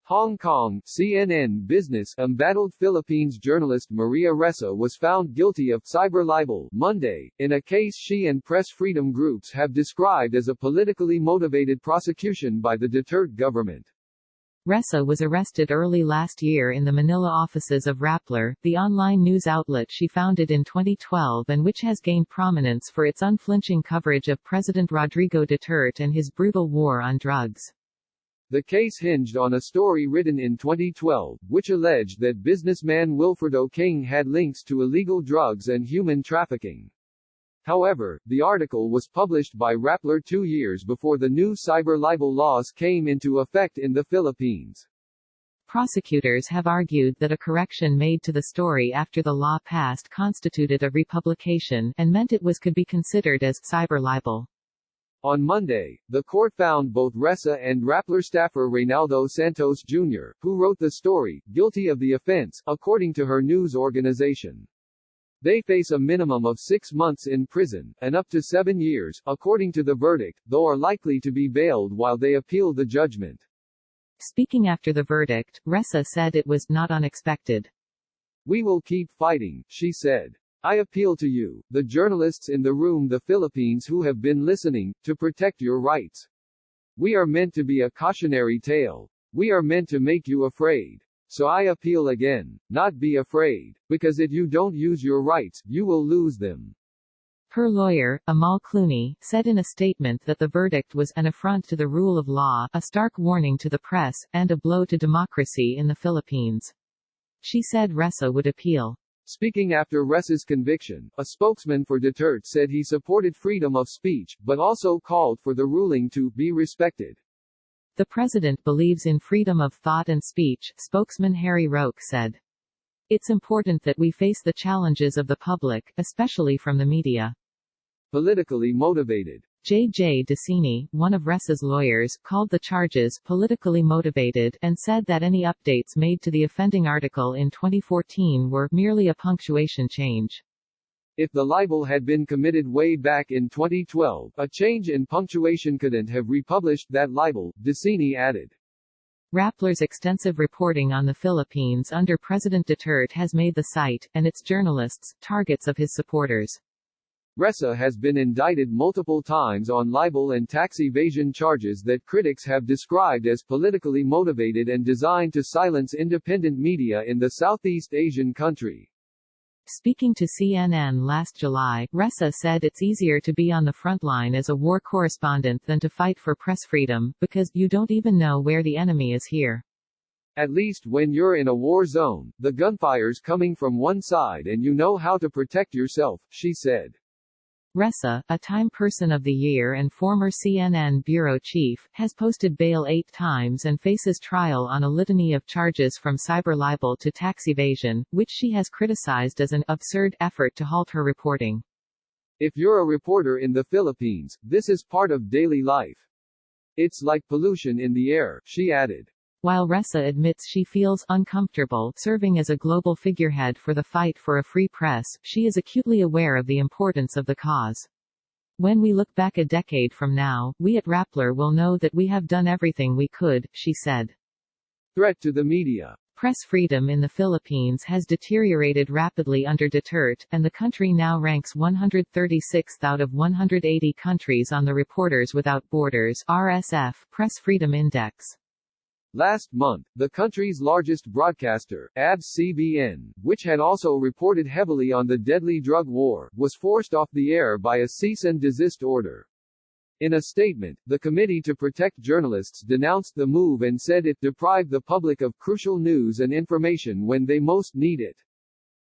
Hong Kong, CNN Business. Embattled Philippines journalist Maria Ressa was found guilty of cyber libel Monday, in a case she and press freedom groups have described as a politically motivated prosecution by the Duterte government. Ressa was arrested early last year in the Manila offices of Rappler, the online news outlet she founded in 2012 and which has gained prominence for its unflinching coverage of President Rodrigo Duterte and his brutal war on drugs. The case hinged on a story written in 2012, which alleged that businessman Wilfredo King had links to illegal drugs and human trafficking. However, the article was published by Rappler 2 years before the new cyber libel laws came into effect in the Philippines. Prosecutors have argued that a correction made to the story after the law passed constituted a republication, and meant it could be considered as cyber libel. On Monday, the court found both Ressa and Rappler staffer Reynaldo Santos Jr., who wrote the story, guilty of the offense, according to her news organization. They face a minimum of 6 months in prison, and up to 7 years, according to the verdict, though are likely to be bailed while they appeal the judgment. Speaking after the verdict, Ressa said it was not unexpected. "We will keep fighting," she said. "I appeal to you, the journalists in the room, the Philippines who have been listening, to protect your rights. We are meant to be a cautionary tale. We are meant to make you afraid. So I appeal again, not be afraid, because if you don't use your rights, you will lose them." Her lawyer, Amal Clooney, said in a statement that the verdict was an affront to the rule of law, a stark warning to the press, and a blow to democracy in the Philippines. She said Ressa would appeal. Speaking after Ressa's conviction, a spokesman for Duterte said he supported freedom of speech, but also called for the ruling to be respected. The president believes in freedom of thought and speech, spokesman Harry Roque said. It's important that we face the challenges of the public, especially from the media. Politically motivated. J.J. Decini, one of Ressa's lawyers, called the charges politically motivated, and said that any updates made to the offending article in 2014 were merely a punctuation change. If the libel had been committed way back in 2012, a change in punctuation couldn't have republished that libel, Decini added. Rappler's extensive reporting on the Philippines under President Duterte has made the site, and its journalists, targets of his supporters. Ressa has been indicted multiple times on libel and tax evasion charges that critics have described as politically motivated and designed to silence independent media in the Southeast Asian country. Speaking to CNN last July, Ressa said it's easier to be on the front line as a war correspondent than to fight for press freedom, because you don't even know where the enemy is here. At least when you're in a war zone, the gunfire's coming from one side and you know how to protect yourself, she said. Ressa, a Time Person of the Year and former CNN bureau chief, has posted bail 8 times and faces trial on a litany of charges from cyber libel to tax evasion, which she has criticized as an absurd effort to halt her reporting. "If you're a reporter in the Philippines, this is part of daily life. It's like pollution in the air," she added. While Ressa admits she feels uncomfortable serving as a global figurehead for the fight for a free press, she is acutely aware of the importance of the cause. "When we look back a decade from now, we at Rappler will know that we have done everything we could," she said. Threat to the media. Press freedom in the Philippines has deteriorated rapidly under Duterte, and the country now ranks 136th out of 180 countries on the Reporters Without Borders (RSF) Press Freedom Index. Last month, the country's largest broadcaster, ABS-CBN, which had also reported heavily on the deadly drug war, was forced off the air by a cease and desist order. In a statement, the Committee to Protect Journalists denounced the move and said it deprived the public of crucial news and information when they most need it.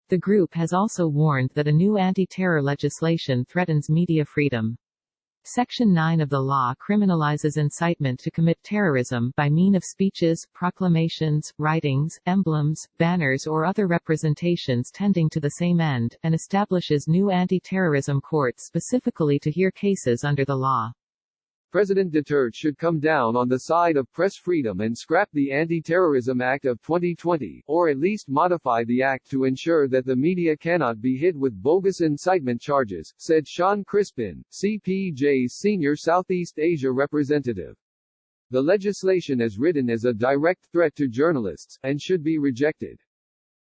The group has also warned that a new anti-terror legislation threatens media freedom. Section 9 of the law criminalizes incitement to commit terrorism by mean of speeches, proclamations, writings, emblems, banners or other representations tending to the same end, and establishes new anti-terrorism courts specifically to hear cases under the law. President Duterte should come down on the side of press freedom and scrap the Anti-Terrorism Act of 2020, or at least modify the act to ensure that the media cannot be hit with bogus incitement charges, said Sean Crispin, CPJ's senior Southeast Asia representative. The legislation as written is a direct threat to journalists, and should be rejected.